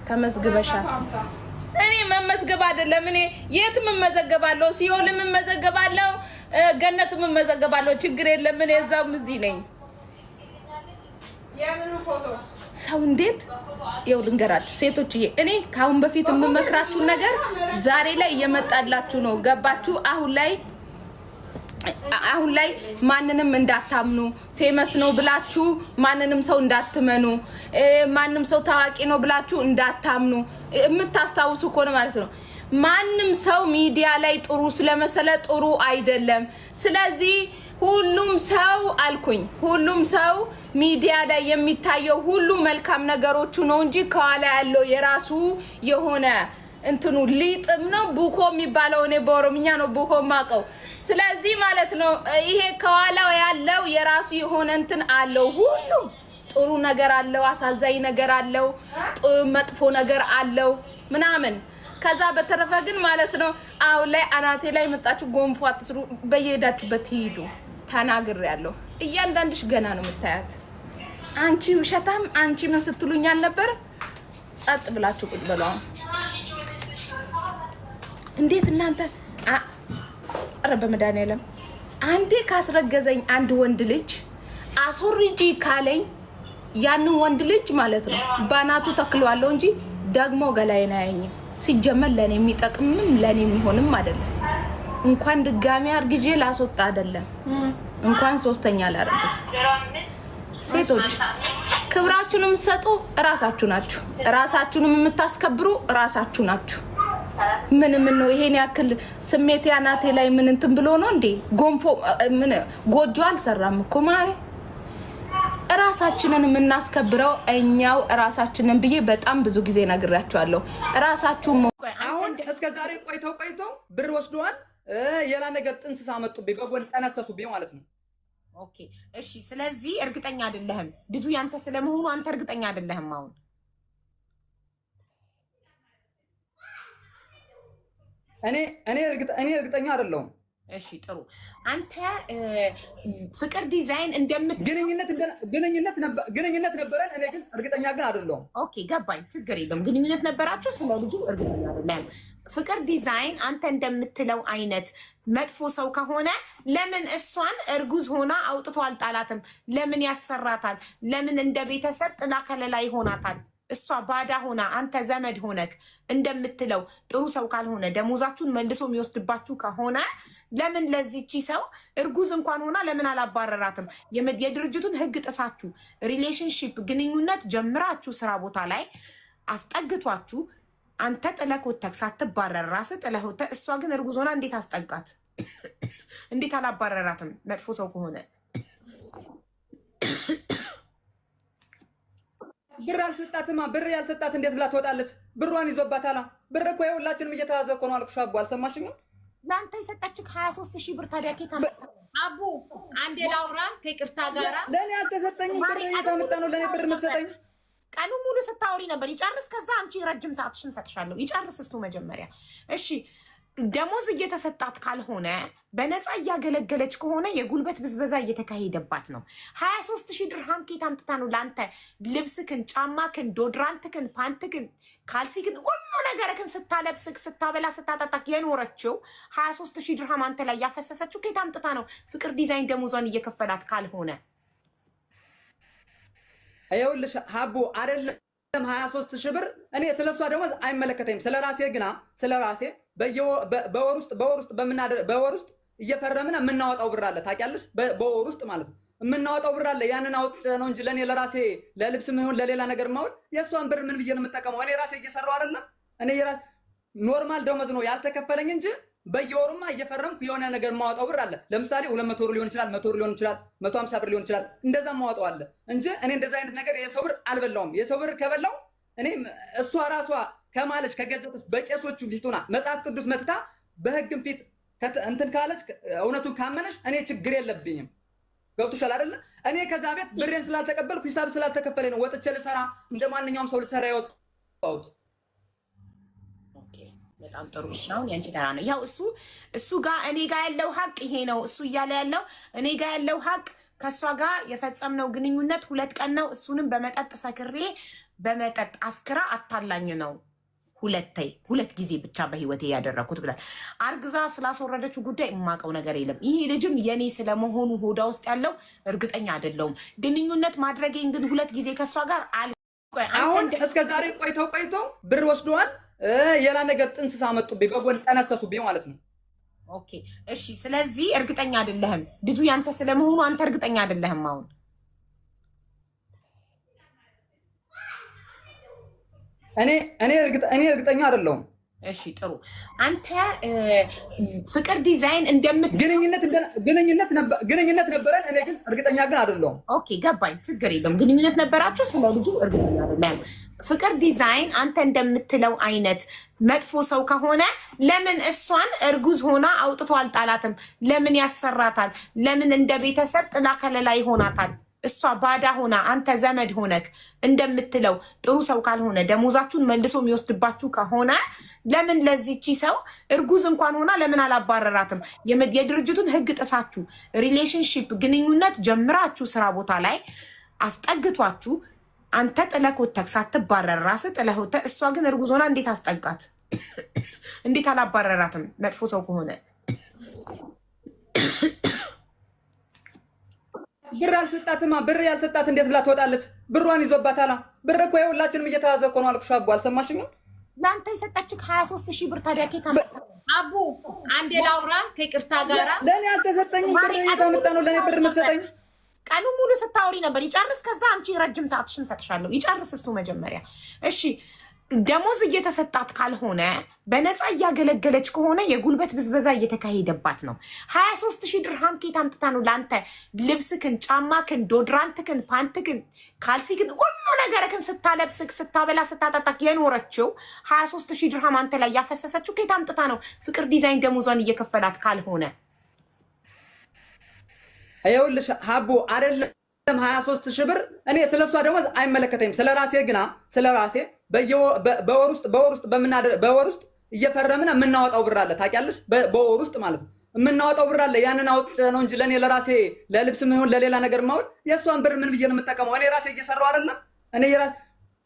ተመዝግበሻል። እኔ መመዝገብ አይደለም እኔ የትም መመዘገባለሁ፣ ሲኦልም መመዘገባለሁ፣ ገነትም መመዘገባለሁ። ችግር የለም። እኔ እዛም እዚህ ነኝ። የምን ፎቶ ሰው እንዴት ይው ልንገራችሁ ሴቶችዬ፣ እኔ ካሁን በፊት የምመክራችሁ ነገር ዛሬ ላይ እየመጣላችሁ ነው። ገባችሁ? አሁን ላይ ማንንም እንዳታምኑ፣ ፌመስ ነው ብላችሁ ማንንም ሰው እንዳትመኑ፣ ማንንም ሰው ታዋቂ ነው ብላችሁ እንዳታምኑ። የምታስታውሱ ከሆነ ማለት ነው ማንንም ሰው ሚዲያ ላይ ጥሩ ስለመሰለ ጥሩ አይደለም። ስለዚህ ሁሉም ሰው ሚዲያ ላይ የሚታየው ሁሉ መልካም ነገሮቹ ነው እንጂ ከኋላ ያለው የራሱ የሆነ እንትኑ ሊጥም ነው ቡኮ የሚባለው። እኔ በኦሮምኛ ነው ቡኮ ማቀው። ስለዚህ ማለት ነው ይሄ ከኋላው ያለው የራሱ የሆነ እንትን አለው። ሁሉም ጥሩ ነገር አለው፣ አሳዛኝ ነገር አለው፣ መጥፎ ነገር አለው ምናምን። ከዛ በተረፈ ግን ማለት ነው አሁን ላይ አናቴ ላይ መጣችሁ ጎንፎ አትስሩ፣ በየሄዳችሁበት ሂዱ። ተናግሬያለሁ። እያንዳንድሽ ገና ነው የምታያት። አንቺ ውሸታም፣ አንቺ ምን ስትሉኛል ነበር? ጸጥ ብላችሁ ቁጭ በሉ። እንዴት እናንተ አረበ መድኃኒዓለም አንዴ ካስረገዘኝ አንድ ወንድ ልጅ አስወርጂ ካለኝ ያንን ወንድ ልጅ ማለት ነው ባናቱ ተክለዋለሁ እንጂ ደግሞ ገላይና ያየኝ ሲጀመር ለኔ የሚጠቅምም ለኔ የሚሆንም አይደለም። እንኳን ድጋሚ አርግጄ ላስወጣ አይደለም እንኳን ሶስተኛ ላረግዝ። ሴቶች ክብራችሁን የምትሰጡ ራሳችሁ ናችሁ። ራሳችሁንም የምታስከብሩ ራሳችሁ ናችሁ። ምን ነው ይሄን ያክል ስሜት ያናቴ ላይ ምን እንትን ብሎ ነው እንዴ? ጎንፎ ምን ጎጆ አልሰራም እኮ ማሪ። ራሳችንን የምናስከብረው እኛው ራሳችንን ብዬ በጣም ብዙ ጊዜ ነግራችኋለሁ። ራሳችሁ አሁን እስከ ዛሬ ቆይተው ብር ወስደዋል። የላ ነገር ጥንስሳ መጡብኝ፣ በጎን ጠነሰሱብኝ ማለት ነው። ኦኬ እሺ። ስለዚህ እርግጠኛ አይደለህም ልጁ ያንተ ስለመሆኑ አንተ እርግጠኛ አይደለህም አሁን? እኔ እርግጠኛ አይደለሁም። እሺ ጥሩ። አንተ ፍቅር ዲዛይን ግንኙነት ነበረን። እኔ ግን እርግጠኛ ግን አይደለሁም። ኦኬ ገባኝ። ችግር የለም። ግንኙነት ነበራችሁ፣ ስለ ልጁ እርግጠኛ አይደለም። ፍቅር ዲዛይን አንተ እንደምትለው አይነት መጥፎ ሰው ከሆነ ለምን እሷን እርጉዝ ሆና አውጥቶ አልጣላትም? ለምን ያሰራታል? ለምን እንደ ቤተሰብ ጥላ ከለላ ይሆናታል? እሷ ባዳ ሆና አንተ ዘመድ ሆነክ እንደምትለው ጥሩ ሰው ካልሆነ ደሞዛችሁን መልሶ የሚወስድባችሁ ከሆነ ለምን ለዚህቺ ሰው እርጉዝ እንኳን ሆና ለምን አላባረራትም? የድርጅቱን ሕግ ጥሳችሁ ሪሌሽንሺፕ ግንኙነት ጀምራችሁ ስራ ቦታ ላይ አስጠግቷችሁ አንተ ጥለህ ወተክ ሳትባረር ራስህ ጥለህ ወተህ እሷ ግን እርጉዝ ሆና እንዴት አስጠጋት? እንዴት አላባረራትም? መጥፎ ሰው ከሆነ ብር አልሰጣትማ። ብር ያልሰጣት እንዴት ብላ ትወጣለች? ብሯን ይዞባታል። ብር እኮ የሁላችንም እየተያዘ እኮ ነው አልኩሽ። አቡ አልሰማሽኝም? ለአንተ የሰጠችህ 23,000 ብር ታዲያ ኬታ መጣ? አቡ አንዴ ላውራ ከይቅርታ ጋራ። ለኔ አልተሰጠኝም ብር። የታመጣ ነው ለኔ ብር መሰጠኝ? ቀኑ ሙሉ ስታወሪ ነበር። ይጨርስ፣ ከዛ አንቺ ረጅም ሰዓትሽን ሰጥሻለሁ። ይጨርስ እሱ መጀመሪያ። እሺ ደሞዝ እየተሰጣት ካልሆነ በነፃ እያገለገለች ከሆነ የጉልበት ብዝበዛ እየተካሄደባት ነው። 23,000 ድርሃም ኬት አምጥታ ነው ለአንተ ልብስክን፣ ጫማክን፣ ዶድራንትክን፣ ፓንትክን፣ ካልሲክን ሁሉ ነገርክን ስታለብስክ፣ ስታበላ፣ ስታጠጣክ የኖረችው 23,000 ድርሃም አንተ ላይ ያፈሰሰችው ኬት አምጥታ ነው? ፍቅር ዲዛይን ደሞዟን እየከፈላት ካልሆነ ይኸውልሽ ሀቡ አይደለም 23,000 ብር። እኔ ስለሷ ደሞዝ አይመለከተኝም። ስለራሴ ግና ስለራሴ በወር ውስጥ እየፈረምን የምናወጣው ብር አለ። ታውቂያለሽ? በወር ውስጥ ማለት ነው የምናወጣው ብር አለ። ያንን አውጥ ነው እንጂ ለኔ ለራሴ ለልብስ ምን ለሌላ ነገር ማውል የሷን ብር ምን ብዬ ነው የምጠቀመው? እኔ ራሴ እየሰራው አይደለም። እኔ የራሴ ኖርማል ደሞዝ ነው ያልተከፈለኝ እንጂ በየወሩማ እየፈረምኩ የሆነ ነገር ማወጣው ብር አለ። ለምሳሌ 200 ብር ሊሆን ይችላል፣ 100 ብር ሊሆን ይችላል፣ 150 ብር ሊሆን ይችላል። እንደዛ ማወጣው አለ እንጂ እኔ እንደዛ አይነት ነገር የሰው ብር አልበላውም። የሰው ብር ከበላው እኔ እሷ ራሷ ከማለች ከገዘተች በቄሶቹ ፊቱና መጽሐፍ ቅዱስ መትታ በህግም ፊት እንትን ካለች እውነቱን ካመነች እኔ ችግር የለብኝም። ገብቶሻል አይደለ? እኔ ከዛ ቤት ብሬን ስላልተቀበልኩ ሂሳብ ስላልተከፈለኝ ነው ወጥቼ ልሰራ እንደማንኛውም ሰው ልሰራ የወጣሁት። በጣም ጥሩ። እሺ አሁን ያንቺ ተራ ነው። ያው እሱ ጋር እኔ ጋር ያለው ሀቅ ይሄ ነው። እሱ እያለ ያለው እኔ ጋር ያለው ሀቅ ከሷ ጋር የፈጸምነው ግንኙነት 2 ቀን ነው። እሱንም በመጠጥ ሰክሬ በመጠጥ አስክራ አታላኝ ነው 2 ጊዜ ብቻ በህይወቴ ያደረኩት ብላል። አርግዛ ስላስወረደችው ጉዳይ የማውቀው ነገር የለም። ይሄ ልጅም የኔ ስለመሆኑ ሆዳ ውስጥ ያለው እርግጠኛ አይደለሁም። ግንኙነት ማድረጌን ግን 2 ጊዜ ከሷ ጋር አሁን እስከ ዛሬ ቆይተው ብር ወስደዋል። የላ ነገር ጥንስስ አመጡብኝ፣ በጎን ጠነሰሱብኝ ማለት ነው። ኦኬ እሺ። ስለዚህ እርግጠኛ አይደለህም ልጁ ያንተ ስለመሆኑ አንተ እርግጠኛ አይደለህም። አሁን እኔ እርግጠኛ አይደለሁም። እሺ ጥሩ። አንተ ፍቅር ዲዛይን ግንኙነት ነበረን። እኔ ግን እርግጠኛ ግን አይደለሁም። ኦኬ ገባኝ። ችግር የለም። ግንኙነት ነበራችሁ። ስለ ልጁ እርግጠኛ አይደለም። ፍቅር ዲዛይን አንተ እንደምትለው አይነት መጥፎ ሰው ከሆነ ለምን እሷን እርጉዝ ሆና አውጥቶ አልጣላትም? ለምን ያሰራታል? ለምን እንደ ቤተሰብ ጥላ ከለላ ይሆናታል? እሷ ባዳ ሆና አንተ ዘመድ ሆነክ እንደምትለው ጥሩ ሰው ካልሆነ ደሞዛችሁን መልሶ የሚወስድባችሁ ከሆነ ለምን ለዚቺ ሰው እርጉዝ እንኳን ሆና ለምን አላባረራትም? የድርጅቱን ሕግ ጥሳችሁ ሪሌሽንሺፕ ግንኙነት ጀምራችሁ ስራ ቦታ ላይ አስጠግቷችሁ አንተ ጥለህ ወተክ ሳትባረር ራስህ ጥለህ ወተህ እሷ ግን እርጉዝ ሆና እንዴት አስጠጋት? እንዴት አላባረራትም? መጥፎ ሰው ከሆነ ብር አልሰጣትማ። ብር ያልሰጣት እንዴት ብላ ትወጣለች? ብሯን ይዞባታል። ብር እኮ የሁላችንም እየተያዘ እኮ ነው አልኩሽ። አቡ አልሰማሽኝም? ለአንተ የሰጠችህ 23,000 ብር ታዲያ ኬት አመጣ? አቡ አንዴ ላውራ ከይቅርታ ጋራ። ለእኔ አልተሰጠኝም ብር። የታመጣ ነው ለእኔ ብር መሰጠኝ? ቀኑ ሙሉ ስታወሪ ነበር። ይጨርስ፣ ከዛ አንቺ ረጅም ሰዓትሽን ሰጥሻለሁ። ይጨርስ እሱ መጀመሪያ። እሺ ደሞዝ እየተሰጣት ካልሆነ በነፃ እያገለገለች ከሆነ የጉልበት ብዝበዛ እየተካሄደባት ነው። 23,000 ድርሃም ኬት አምጥታ ነው ለአንተ ልብስክን፣ ጫማክን፣ ዶድራንትክን፣ ፓንትክን፣ ካልሲክን ሁሉ ነገርክን ስታለብስክ፣ ስታበላ፣ ስታጠጣክ የኖረችው 23,000 ድርሃም አንተ ላይ ያፈሰሰችው ኬት አምጥታ ነው? ፍቅር ዲዛይን ደሞዟን እየከፈላት ካልሆነ ይኸውልሽ ሀቡ አይደለም 23,000 ብር። እኔ ስለሷ ደሞዝ አይመለከተኝም። ስለራሴ ግና ስለራሴ በወር ውስጥ እየፈረምን የምናወጣው ብር አለ። ታውቂያለሽ? በወር ውስጥ ማለት ነው የምናወጣው ብር አለ። ያንን አውጥ ነው እንጂ ለኔ ለራሴ ለልብስም ይሁን ለሌላ ነገር ማውል የሷን ብር ምን ብዬ ነው የምጠቀመው? እኔ ራሴ እየሰራው አይደለም። እኔ የራሴ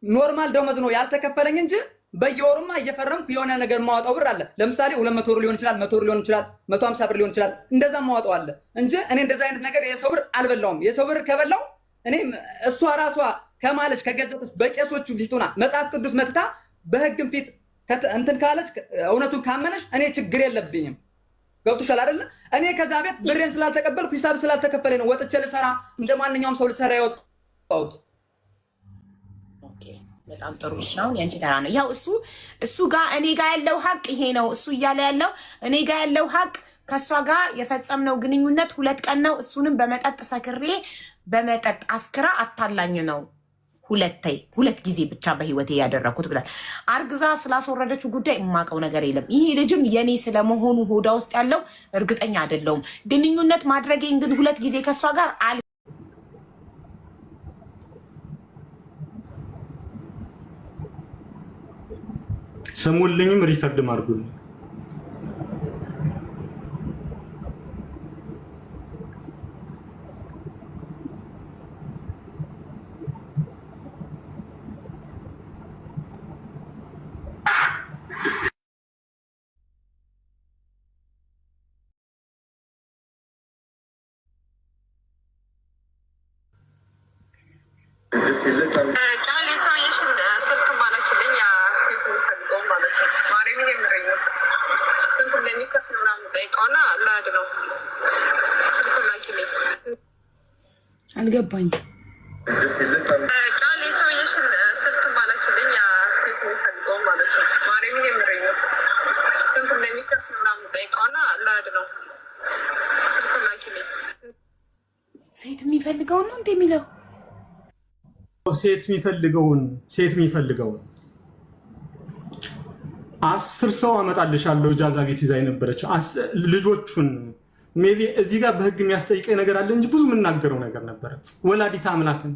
ኖርማል ደሞዝ ነው ያልተከፈለኝ እንጂ በየወሩማ እየፈረምኩ የሆነ ነገር ማወጣው ብር አለ። ለምሳሌ 200 ብር ሊሆን ይችላል፣ 100 ብር ሊሆን ይችላል፣ 150 ብር ሊሆን ይችላል። እንደዛ ማወጣው አለ እንጂ እኔ እንደዛ አይነት ነገር የሰው ብር አልበላውም። የሰው ብር ከበላው እኔ እሷ ራሷ ከማለች ከገዘተች በቄሶቹ ፊቱና መጽሐፍ ቅዱስ መትታ በህግም ፊት እንትን ካለች እውነቱን ካመነች እኔ ችግር የለብኝም። ገብቶሻል አይደለ? እኔ ከዛ ቤት ብሬን ስላልተቀበልኩ ሂሳብ ስላልተከፈለኝ ነው ወጥቼ ልሰራ እንደ ማንኛውም ሰው ልሰራ ያወጣሁት። በጣም ጥሩ ነው። ያንቺ ተራ ነው። ያው እሱ ጋር እኔ ጋር ያለው ሀቅ ይሄ ነው። እሱ እያለ ያለው እኔ ጋር ያለው ሀቅ ከሷ ጋር የፈጸምነው ግንኙነት 2 ቀን ነው። እሱንም በመጠጥ ሰክሬ በመጠጥ አስክራ አታላኝ ነው 2 ጊዜ ብቻ በህይወቴ ያደረኩት ብላል። አርግዛ ስላስወረደችው ጉዳይ የማውቀው ነገር የለም። ይሄ ልጅም የኔ ስለመሆኑ ሆዳ ውስጥ ያለው እርግጠኛ አይደለሁም። ግንኙነት ማድረጌን ግን 2 ጊዜ ከሷ ጋር ስሙልኝም ሪከርድ ማድርጉልኝ። አልገባኝ ቃል የሰውየሽን ስልክ ማላክልኝ ሴት የሚፈልገው ማለት ነው። ማርያምን የምረኝ ስንት እንደሚከፍል ምናምን ጠይቀውና ላድ ነው ስልክ ላኪልኝ። ሴት የሚፈልገውን ነው እንደሚለው ሴት የሚፈልገውን 10 ሰው አመጣልሻለሁ። ጃዛ ቤት ይዛ የነበረች ልጆቹን ሜቢ እዚህ ጋር በህግ የሚያስጠይቀኝ ነገር አለ እንጂ ብዙ የምናገረው ነገር ነበረ። ወላዲታ አምላክን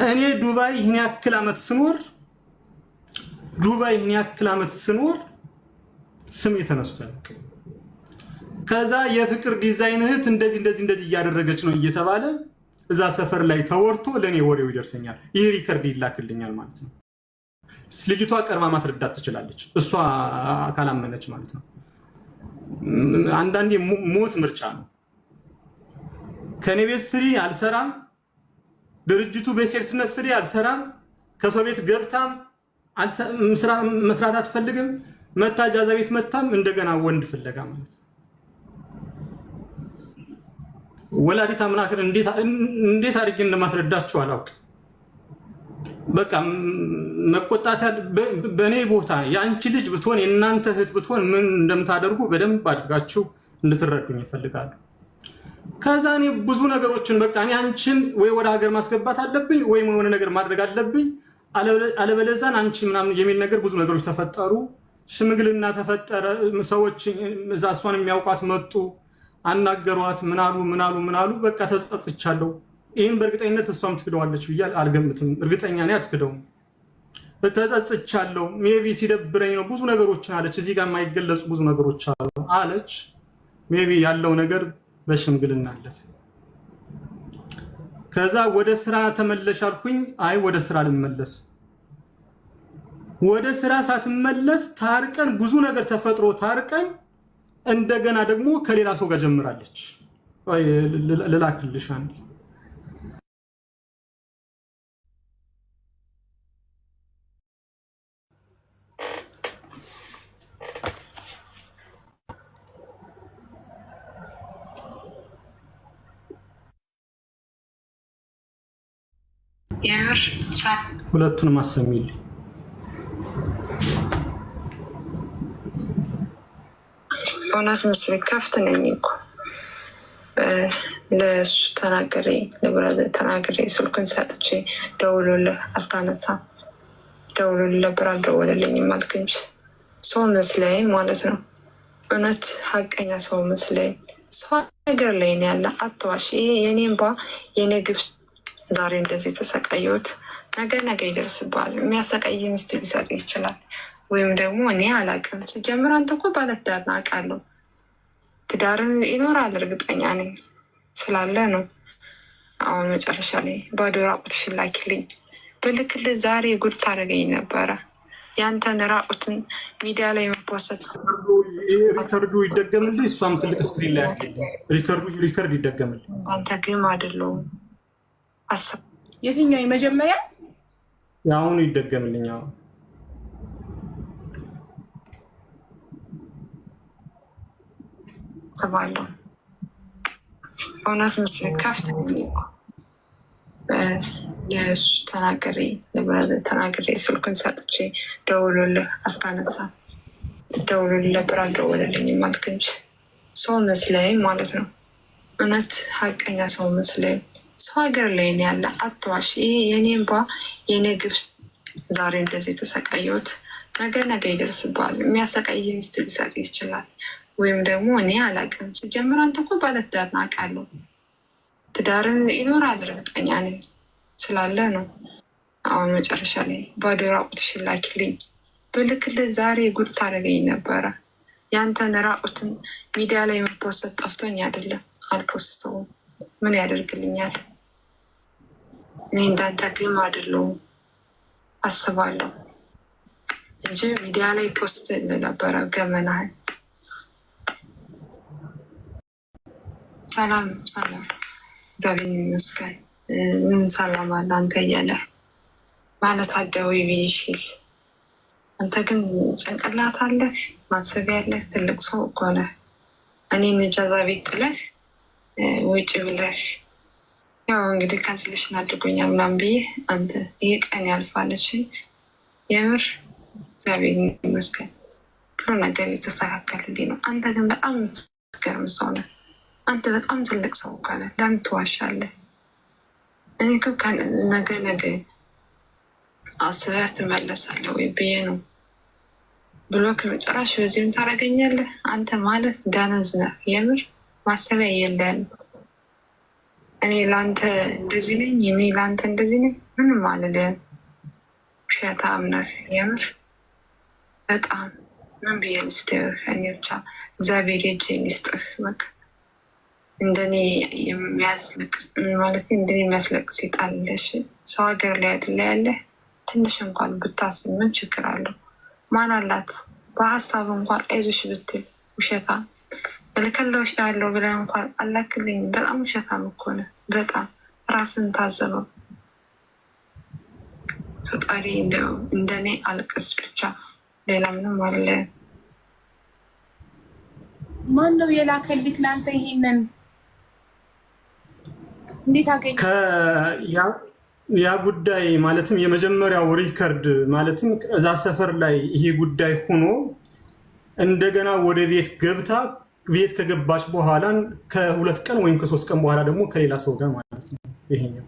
እኔ ዱባይ ይህን ያክል ዓመት ስኖር ስም የተነስቷል። ከዛ የፍቅር ዲዛይን እህት እንደዚህ እያደረገች ነው እየተባለ እዛ ሰፈር ላይ ተወርቶ ለኔ ወሬው ይደርሰኛል። ይሄ ሪከርድ ይላክልኛል ማለት ነው። ልጅቷ ቀርባ ማስረዳት ትችላለች፣ እሷ ካላመነች ማለት ነው። አንዳንዴ ሞት ምርጫ ነው። ከኔ ቤት ስሪ አልሰራም፣ ድርጅቱ በሴልስነት ስሪ አልሰራም፣ ከሰው ቤት ገብታም መስራት አትፈልግም፣ መታ ጃዛ ቤት መታም እንደገና ወንድ ፍለጋ ማለት ነው። ወላዲት አምላክን እንዴት አድርጌ እንደማስረዳችሁ አላውቅም። በቃ መቆጣት በእኔ ቦታ የአንቺ ልጅ ብትሆን የእናንተ እህት ብትሆን ምን እንደምታደርጉ በደንብ አድርጋችሁ እንድትረዱኝ ይፈልጋሉ። ከዛ እኔ ብዙ ነገሮችን በቃ እኔ አንቺን ወይ ወደ ሀገር ማስገባት አለብኝ ወይም የሆነ ነገር ማድረግ አለብኝ፣ አለበለዚያ አንቺ ምናምን የሚል ነገር ብዙ ነገሮች ተፈጠሩ። ሽምግልና ተፈጠረ። ሰዎች እዛ እሷን የሚያውቋት መጡ፣ አናገሯት። ምናሉ በቃ ተጸጽቻለሁ። ይህን በእርግጠኝነት እሷም ትክደዋለች ብዬ አልገምትም። እርግጠኛ ነኝ አትክደውም። ተጸጽቻለሁ፣ ሜቢ ሲደብረኝ ነው ብዙ ነገሮችን አለች። እዚህ ጋር የማይገለጹ ብዙ ነገሮች አለች። ሜቢ ያለው ነገር በሽምግልና አለፈ። ከዛ ወደ ስራ ተመለሽ አልኩኝ። አይ ወደ ስራ ልመለስ። ወደ ስራ ሳትመለስ ታርቀን ብዙ ነገር ተፈጥሮ ታርቀን እንደገና ደግሞ ከሌላ ሰው ጋር ጀምራለች። ልላክልሽ አንዴ። ሁለቱንም አሰሚልኝ። እውነት መስሎኝ ከፍት ነኝ እኮ ለእሱ ተናገሬ ለብራዘር ተናገሬ ስልኩን ሰጥቼ ደውሎልህ አታነሳም። ደውሎልህ ነበር አልደወለልኝም አልክ እንጂ ሰው መስለኝ ማለት ነው። እውነት ሀቀኛ ሰው መስለኝ ሰው ነገር ላይ ነው ያለ። አትዋሽ። ይሄ የኔ እንባ የኔ ግብስ ዛሬ እንደዚህ ተሰቃየሁት፣ ነገ ይደርስብሃል። የሚያሰቃይ ሚስት ሊሰጥ ይችላል፣ ወይም ደግሞ እኔ አላውቅም። ሲጀምር አንተ እኮ ባለትዳር ነው አውቃለሁ። ትዳርን ይኖራል እርግጠኛ ነኝ ስላለ ነው። አሁን መጨረሻ ላይ ባዶ ራቁትሽን ላኪልኝ ብልክልህ ዛሬ ጉድ ታደርገኝ ነበረ። ያንተን ራቁትን ሚዲያ ላይ መፖሰት ሪከርዱ ይደገምልህ። እሷም ትልቅ ስክሪን ላይ ሪከርድ ይደገምልህ። አንተ ግን አይደለሁም አስብ። የትኛው የመጀመሪያ የአሁኑ ይደገምልኝ። አሁን ስባለሁ እውነት መስሎኝ ከፍት ለእሱ ተናገሬ ለብራዘር ተናገሬ ስልኩን ሰጥቼ ደውሎልህ አታነሳም። ደውሎልህ ነበር አልደወለልኝም አልክ እንጂ ሰው መስለኝ ማለት ነው። እውነት ሀቀኛ ሰው መስለኝ ሰው ሀገር ላይ ነው ያለ። አትዋሽ። ይሄ የኔ እንባ የኔ ግብስ ዛሬ እንደዚህ ተሰቃየሁት፣ ነገ ይደርስብሃል። የሚያሰቃይ ሚስት ሊሰጥ ይችላል፣ ወይም ደግሞ እኔ አላውቅም። ሲጀምር አንተ እኮ ባለትዳር ነው አውቃለሁ። ትዳርን ይኖራል እርግጠኛ ነኝ ስላለ ነው። አሁን መጨረሻ ላይ ባዶ ራቁትሽን ላኪልኝ ብልክልህ ዛሬ ጉድ ታደርገኝ ነበረ። ያንተን ራቁትን ሚዲያ ላይ መፖሰት ጠፍቶኝ አይደለም፣ አልፖስተውም። ምን ያደርግልኛል? እኔ እንዳንተ ግም አይደለሁም አስባለሁ እንጂ ሚዲያ ላይ ፖስት ነበረ ገመናህን። ሰላም እግዚአብሔር ይመስገን። ምን ሰላም አለ አንተ እያለ ማለት አደዊ ብይሽል። አንተ ግን ጭንቅላት አለህ፣ ማሰብ ያለህ ትልቅ ሰው እኮ ነህ። እኔን እጃዛ ቤት ጥለህ ውጭ ብለህ ያው እንግዲህ ካንስሌሽን አድርጎኛል ምናምን ብዬ አንተ ይሄ ቀን ያልፋለች። የምር እግዚአብሔር ይመስገን ሁሉ ነገር የተስተካከልልኝ ነው። አንተ ግን በጣም የምትገርም ሰው ነህ። አንተ በጣም ትልቅ ሰው ካለ ለምን ትዋሻለህ? እኔ እኮ ነገ አስበህ ትመለሳለህ ወይ ብዬ ነው ብሎ ከመጨረሻ በዚህም ታደርገኛለህ። አንተ ማለት ደነዝ ነህ። የምር ማሰቢያ የለም። እኔ ለአንተ እንደዚህ ነኝ፣ እኔ ለአንተ እንደዚህ ነኝ ምንም አልልህም። ውሸታም ነህ የምር በጣም ምን ብዬ ልስጥህ? እኔ ብቻ እግዚአብሔር እጅን ይስጥህ። በቃ እንደኔ የሚያስለቅስ ማለት እንደኔ የሚያስለቅስ ይጣልልሽ። ሰው ሀገር ላይ አይደለ ያለህ? ትንሽ እንኳን ብታስብ ምን ችግር አለው? ማን አላት? በሀሳብ እንኳን አይዞሽ ብትል ውሸታ ልከለውሽ ያለው ብለህ እንኳን አላክልኝም። በጣም ውሸታም እኮ ነህ። በጣም ራስን ታዘበው። ፈጣሪ እንደኔ አልቅስ ብቻ፣ ሌላ ምንም አለ? ማን ነው የላከልክ ለአንተ ይሄንን? እንዴት አገኘ? ያ ጉዳይ ማለትም የመጀመሪያው ሪከርድ ማለትም እዛ ሰፈር ላይ ይሄ ጉዳይ ሆኖ እንደገና ወደ ቤት ገብታ ቤት ከገባች በኋላ ከ2 ቀን ወይም ከ3 ቀን በኋላ ደግሞ ከሌላ ሰው ጋር ማለት ነው። ይሄኛው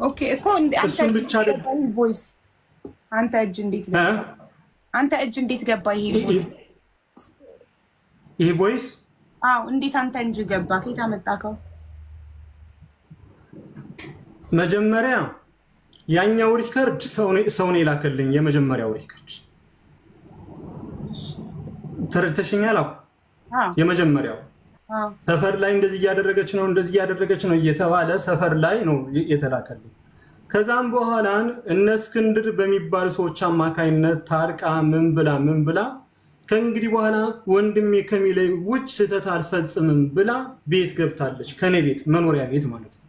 ኦኬ እኮ እሱን ብቻ ቮይስ አንተ እጅ እንዴት ገባ? አንተ እጅ እንዴት ገባ ይሄ ቮይስ? አዎ እንዴት አንተ እንጂ ገባ? ከየት አመጣከው? መጀመሪያ ያኛው ሪከርድ ሰው ነው የላከልኝ። የመጀመሪያው ሪከርድ ተረተሽኛል። የመጀመሪያው ሰፈር ላይ እንደዚህ እያደረገች ነው እየተባለ ሰፈር ላይ ነው የተላከልኝ። ከዛም በኋላ እነ እስክንድር በሚባሉ ሰዎች አማካይነት ታርቃ ምን ብላ ከእንግዲህ በኋላ ወንድሜ ከሚለይ ውጭ ስህተት አልፈጽምም ብላ ቤት ገብታለች። ከኔ ቤት መኖሪያ ቤት ማለት ነው።